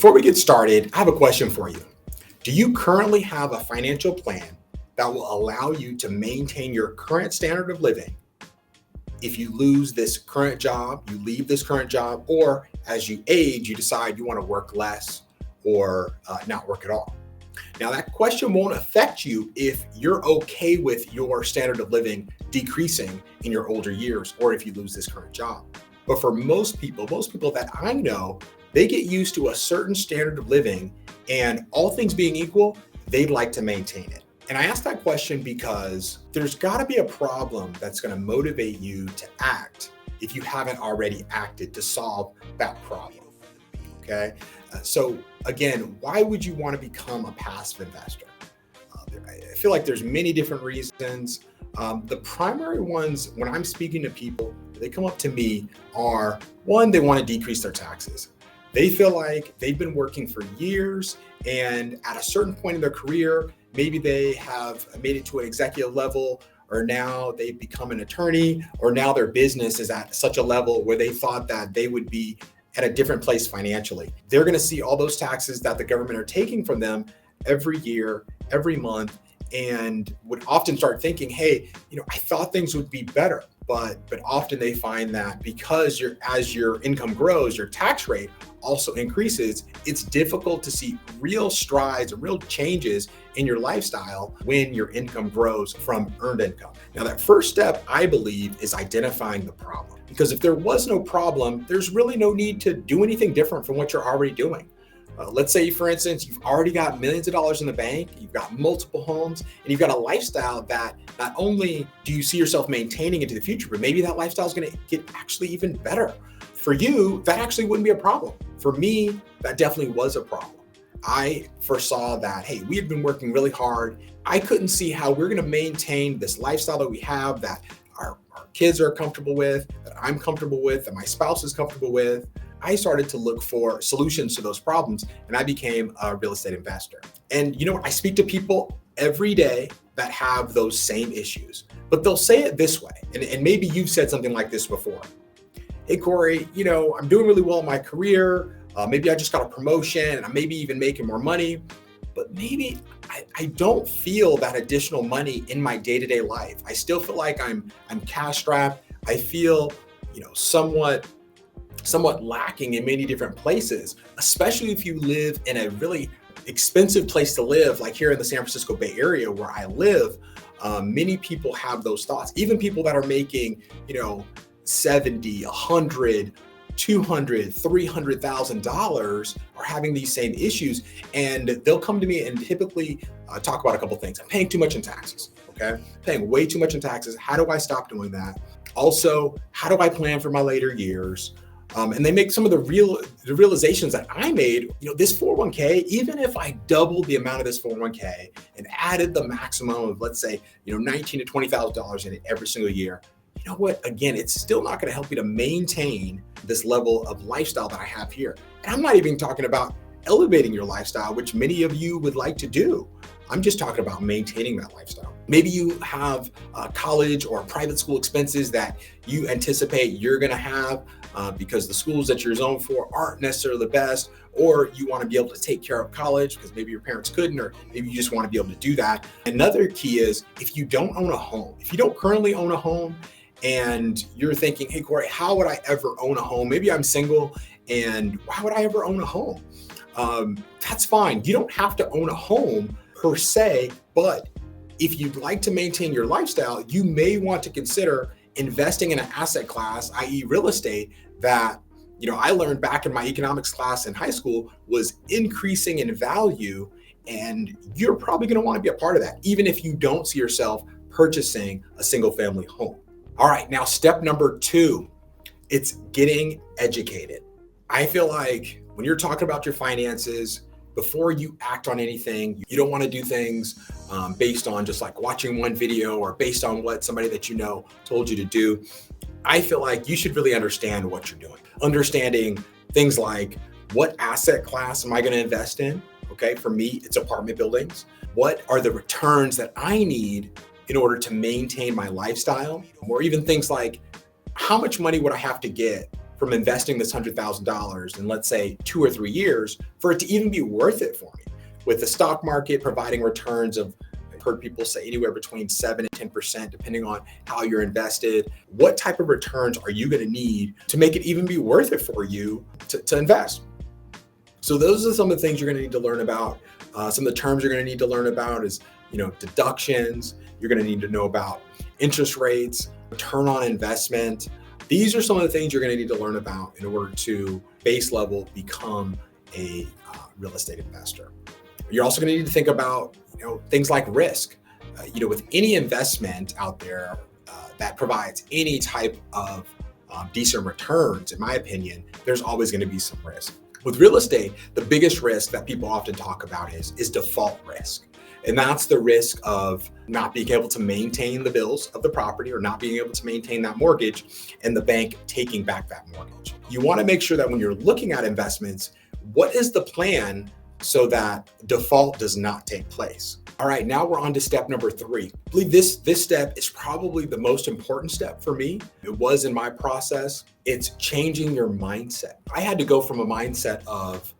Before we get started, I have a question for you. Do you currently have a financial plan that will allow you to maintain your current standard of living if you lose this current job, you leave this current job, or as you age, you decide you want to work less or not work at all? Now, that question won't affect you if you're okay with your standard of living decreasing in your older years or if you lose this current job. But for most people that I know, they get used to a certain standard of living, and all things being equal, they'd like to maintain it. And I ask that question because there's got to be a problem that's going to motivate you to act if you haven't already acted to solve that problem. Okay. So again, why would you want to become a passive investor? I feel like there's many different reasons. The primary ones, when I'm speaking to people, they come up to me are, one, they want to decrease their taxes. They feel like they've been working for years, and at a certain point in their career, maybe they have made it to an executive level, or now they've become an attorney, or now their business is at such a level where they thought that they would be at a different place financially. They're going to see all those taxes that the government are taking from them every year, every month, and would often start thinking, hey, I thought things would be better. But often they find that because as your income grows, your tax rate also increases. It's difficult to see real strides or real changes in your lifestyle when your income grows from earned income. Now, that first step, I believe, is identifying the problem. Because if there was no problem, there's really no need to do anything different from what you're already doing. Let's say, for instance, you've already got millions of dollars in the bank, you've got multiple homes, and you've got a lifestyle that not only do you see yourself maintaining into the future, but maybe that lifestyle is going to get actually even better. For you, that actually wouldn't be a problem. For me, that definitely was a problem. I foresaw that, hey, we had been working really hard. I couldn't see how we're going to maintain this lifestyle that we have, that our kids are comfortable with, that I'm comfortable with, that my spouse is comfortable with. I started to look for solutions to those problems, and I became a real estate investor. And I speak to people every day that have those same issues, but they'll say it this way. And maybe you've said something like this before. Hey, Corey, I'm doing really well in my career. Maybe I just got a promotion and I'm maybe even making more money, but maybe I don't feel that additional money in my day-to-day life. I still feel like I'm cash strapped. I feel, somewhat lacking in many different places, especially if you live in a really expensive place to live, like here in the San Francisco Bay Area where I live. Many people have those thoughts. Even people that are making, 70, 100, 200, $300,000 are having these same issues. And they'll come to me and typically talk about a couple things. I'm paying too much in taxes. Okay. Paying way too much in taxes. How do I stop doing that? Also, how do I plan for my later years? And they make some of the realizations that I made. This 401k, even if I doubled the amount of this 401k and added the maximum of, let's say, $19,000 to $20,000 in it every single year, you know what? Again, it's still not going to help you to maintain this level of lifestyle that I have here. And I'm not even talking about elevating your lifestyle, which many of you would like to do. I'm just talking about maintaining that lifestyle. Maybe you have college or private school expenses that you anticipate you're going to have because the schools that you're zoned for aren't necessarily the best, or you want to be able to take care of college because maybe your parents couldn't, or maybe you just want to be able to do that. Another key is if you don't own a home, if you don't currently own a home and you're thinking, hey, Corey, how would I ever own a home? Maybe I'm single and why would I ever own a home? That's fine. You don't have to own a home per se, but if you'd like to maintain your lifestyle, you may want to consider investing in an asset class, i.e. real estate, that I learned back in my economics class in high school was increasing in value, and you're probably going to want to be a part of that, even if you don't see yourself purchasing a single family home. All right, now step number 2, it's getting educated. I feel like when you're talking about your finances, before you act on anything, you don't want to do things based on just like watching one video or based on what somebody that told you to do. I feel like you should really understand what you're doing. Understanding things like, what asset class am I going to invest in? Okay, for me, it's apartment buildings. What are the returns that I need in order to maintain my lifestyle? Or even things like, how much money would I have to get from investing this $100,000 in, let's say, 2 or 3 years for it to even be worth it for me. With the stock market providing returns of, I've heard people say anywhere between 7 and 10%, depending on how you're invested. What type of returns are you going to need to make it even be worth it for you to invest? So those are some of the things you're going to need to learn about. Some of the terms you're going to need to learn about is, deductions. You're going to need to know about interest rates, return on investment. These are some of the things you're going to need to learn about in order to base level become a real estate investor. You're also going to need to think about, things like risk. With any investment out there that provides any type of decent returns, in my opinion, there's always going to be some risk. With real estate, the biggest risk that people often talk about is default risk. And that's the risk of not being able to maintain the bills of the property or not being able to maintain that mortgage and the bank taking back that mortgage. You want to make sure that when you're looking at investments, what is the plan so that default does not take place? All right, now we're on to step number 3. I believe this step is probably the most important step for me. It was in my process. It's changing your mindset. I had to go from a mindset of,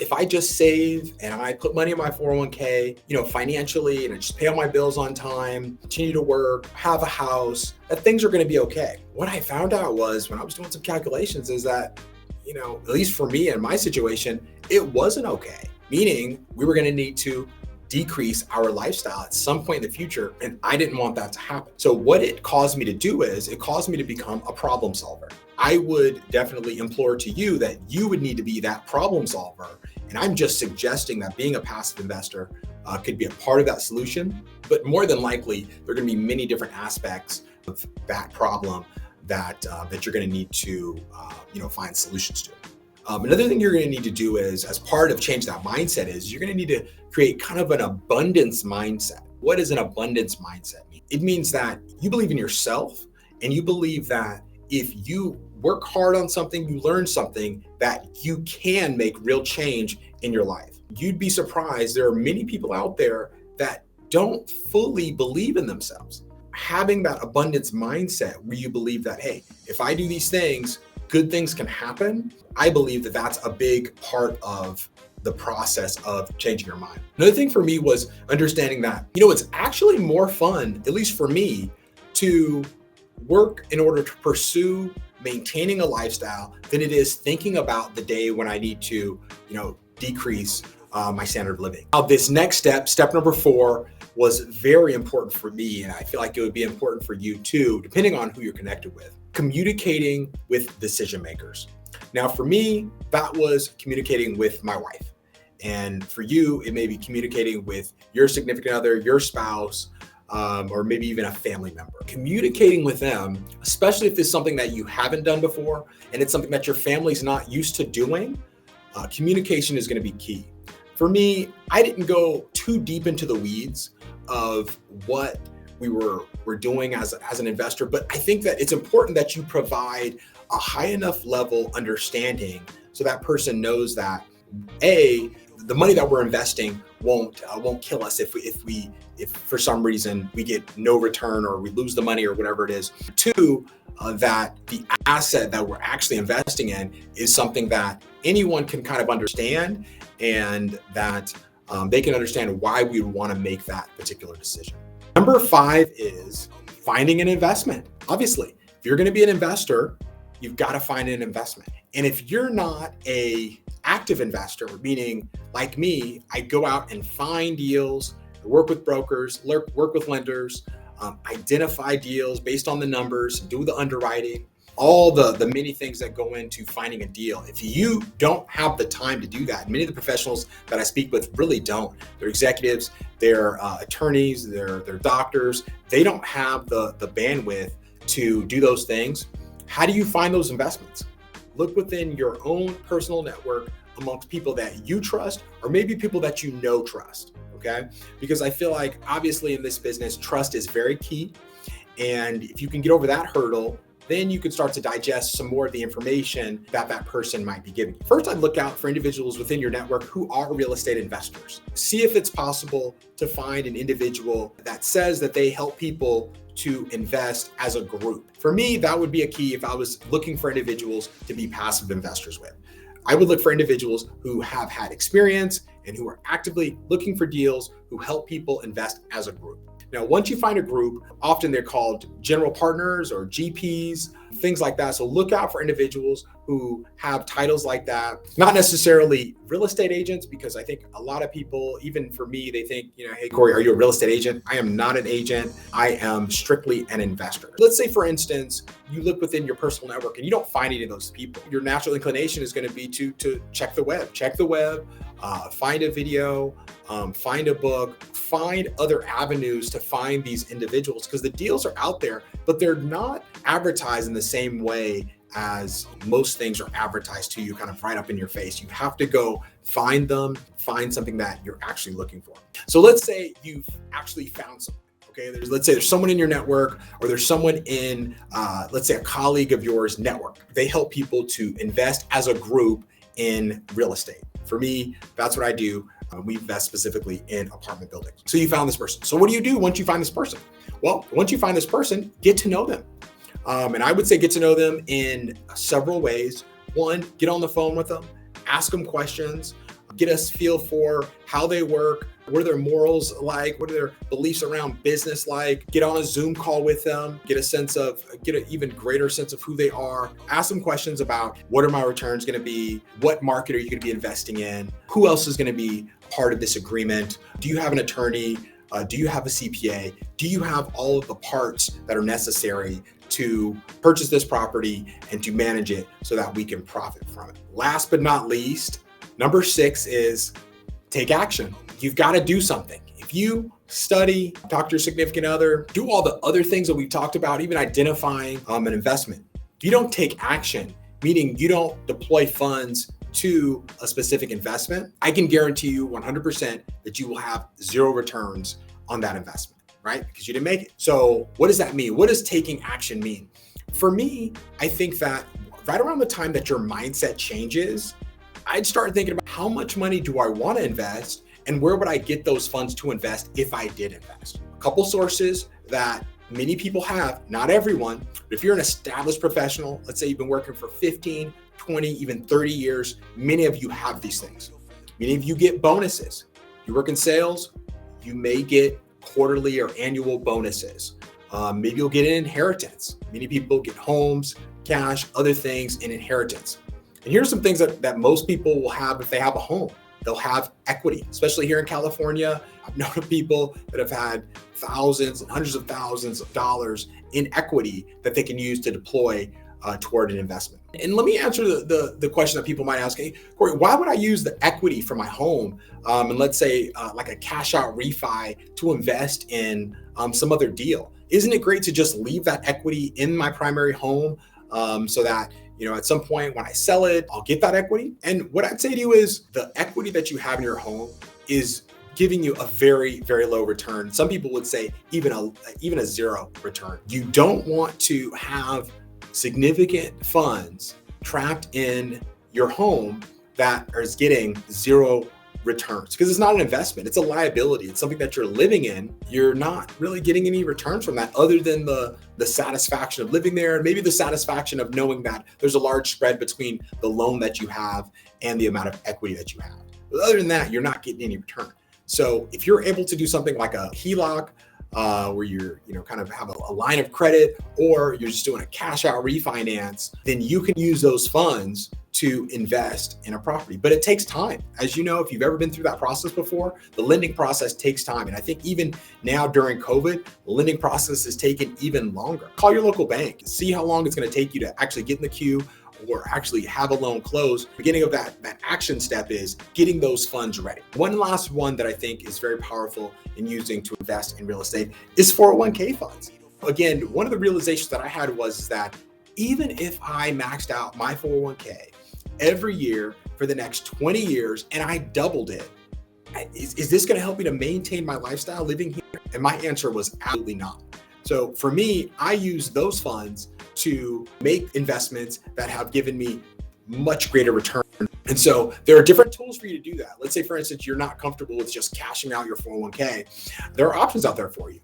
if I just save and I put money in my 401k, financially, and I just pay all my bills on time, continue to work, have a house, that things are going to be okay. What I found out was when I was doing some calculations is that, at least for me and my situation, it wasn't okay. Meaning we were going to need to decrease our lifestyle at some point in the future. And I didn't want that to happen. So what it caused me to do is it caused me to become a problem solver. I would definitely implore to you that you would need to be that problem solver. And I'm just suggesting that being a passive investor could be a part of that solution. But more than likely, there are going to be many different aspects of that problem that you're going to need to find solutions to. Another thing you're going to need to do is, as part of change that mindset, is you're going to need to create kind of an abundance mindset. What does an abundance mindset mean? It means that you believe in yourself and you believe that if you work hard on something, you learn something, that you can make real change in your life. You'd be surprised. There are many people out there that don't fully believe in themselves. Having that abundance mindset where you believe that, hey, if I do these things, good things can happen. I believe that that's a big part of the process of changing your mind. Another thing for me was understanding that, it's actually more fun, at least for me, to work in order to pursue maintaining a lifestyle than it is thinking about the day when I need to, decrease my standard of living. Now, this next step number 4, was very important for me. And I feel like it would be important for you too, depending on who you're connected with. Communicating with decision makers. Now, for me, that was communicating with my wife. And for you, it may be communicating with your significant other, your spouse, or maybe even a family member. Communicating with them, especially if it's something that you haven't done before and it's something that your family's not used to doing, communication is going to be key. For me, I didn't go too deep into the weeds of what we were doing as an investor, but I think that it's important that you provide a high enough level understanding so that person knows that the money that we're investing won't kill us if for some reason we get no return or we lose the money or whatever it is. 2, that the asset that we're actually investing in is something that anyone can kind of understand and that they can understand why we would want to make that particular decision. Number 5 is finding an investment. Obviously, if you're going to be an investor, you've got to find an investment. And if you're not a active investor, meaning like me, I go out and find deals, work with brokers, work with lenders, identify deals based on the numbers, do the underwriting, all the many things that go into finding a deal. If you don't have the time to do that, many of the professionals that I speak with really don't. They're executives, they're attorneys, they're doctors. They don't have the bandwidth to do those things. How do you find those investments? Look within your own personal network amongst people that you trust, or maybe people that trust, okay? Because I feel like obviously in this business, trust is very key. And if you can get over that hurdle, then you can start to digest some more of the information that person might be giving you. First, I'd look out for individuals within your network who are real estate investors. See if it's possible to find an individual that says that they help people to invest as a group. For me, that would be a key if I was looking for individuals to be passive investors with. I would look for individuals who have had experience and who are actively looking for deals who help people invest as a group. Now, once you find a group, often they're called general partners or GPs, things like that. So look out for individuals who have titles like that, not necessarily real estate agents, because I think a lot of people, even for me, they think, hey, Corey, are you a real estate agent? I am not an agent. I am strictly an investor. Let's say, for instance, you look within your personal network and you don't find any of those people. Your natural inclination is going to be to check the web, find a video, find a book, find other avenues to find these individuals, because the deals are out there, but they're not advertised in the same way as most things are advertised to you kind of right up in your face. You have to go find them, find something that you're actually looking for. So let's say you've actually found something. Okay, let's say there's someone in your network, or there's someone in, let's say a colleague of yours network. They help people to invest as a group in real estate. For me, that's what I do. We invest specifically in apartment buildings. So you found this person. So what do you do once you find this person? Well, once you find this person, get to know them. And I would say get to know them in several ways. One, get on the phone with them, ask them questions, get a feel for how they work, what are their morals like, what are their beliefs around business like, get on a Zoom call with them, get an even greater sense of who they are, ask them questions about what are my returns going to be, what market are you going to be investing in, who else is going to be part of this agreement, do you have an attorney, do you have a CPA, do you have all of the parts that are necessary to purchase this property and to manage it so that we can profit from it. Last but not least, number 6 is take action. You've got to do something. If you study, talk to your significant other, do all the other things that we've talked about, even identifying an investment. If you don't take action, meaning you don't deploy funds to a specific investment, I can guarantee you 100% that you will have 0 returns on that investment, right? Because you didn't make it. So what does that mean? What does taking action mean? For me, I think that right around the time that your mindset changes, I'd start thinking about how much money do I want to invest and where would I get those funds to invest if I did invest? A couple sources that many people have, not everyone, but if you're an established professional, let's say you've been working for 15, 20, even 30 years, many of you have these things. Many of you get bonuses. You work in sales, you may get quarterly or annual bonuses. Maybe you'll get an inheritance. Many people get homes, cash, other things in inheritance. And here's some things that most people will have if they have a home. They'll have equity, especially here in California. I've known of people that have had thousands and hundreds of thousands of dollars in equity that they can use to deploy toward an investment. And let me answer the question that people might ask, hey, Corey, why would I use the equity from my home and let's say like a cash out refi to invest in some other deal? Isn't it great to just leave that equity in my primary home so that at some point when I sell it, I'll get that equity? And what I'd say to you is the equity that you have in your home is giving you a very, very low return. Some people would say even a 0 return. You don't want to have significant funds trapped in your home that is getting 0 returns, because it's not an investment, it's a liability. It's something that you're living in. You're not really getting any returns from that other than the satisfaction of living there, and maybe the satisfaction of knowing that there's a large spread between the loan that you have and the amount of equity that you have. But other than that, you're not getting any return. So if you're able to do something like a HELOC, where you're, kind of have a line of credit, or you're just doing a cash out refinance, then you can use those funds to invest in a property. But it takes time. As you know, if you've ever been through that process before, the lending process takes time. And I think even now during COVID, the lending process has taken even longer. Call your local bank, see how long it's going to take you to actually get in the queue or actually have a loan close. Beginning of that action step is getting those funds ready. One last one that I think is very powerful in using to invest in real estate is 401k funds. Again, one of the realizations that I had was that even if I maxed out my 401k every year for the next 20 years and I doubled it, is this going to help me to maintain my lifestyle living here? And my answer was absolutely not. So for me, I use those funds to make investments that have given me much greater return. And so there are different tools for you to do that. Let's say, for instance, you're not comfortable with just cashing out your 401k. There are options out there for you.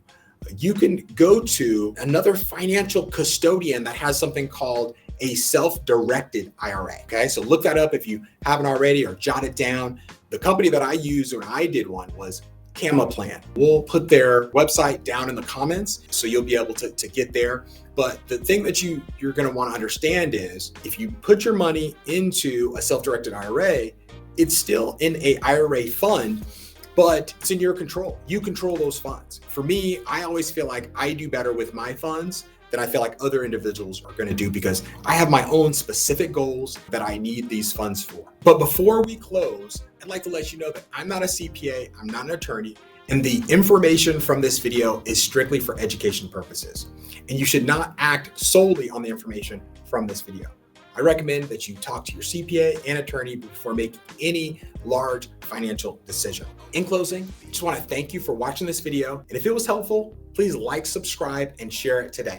you can go to another financial custodian that has something called a self-directed IRA. Okay, so look that up if you haven't already, or jot it down. The company that I used when I did one was Plan. We'll put their website down in the comments so you'll be able to get there. But the thing that you're going to want to understand is, if you put your money into a self-directed IRA, it's still in a IRA fund, but it's in your control. You control those funds. For me, I always feel like I do better with my funds than I feel like other individuals are going to do, because I have my own specific goals that I need these funds for. But before we close, I'd like to let you know that I'm not a CPA, I'm not an attorney, and the information from this video is strictly for education purposes. And you should not act solely on the information from this video. I recommend that you talk to your CPA and attorney before making any large financial decision. In closing, I just want to thank you for watching this video. And if it was helpful, please like, subscribe, and share it today.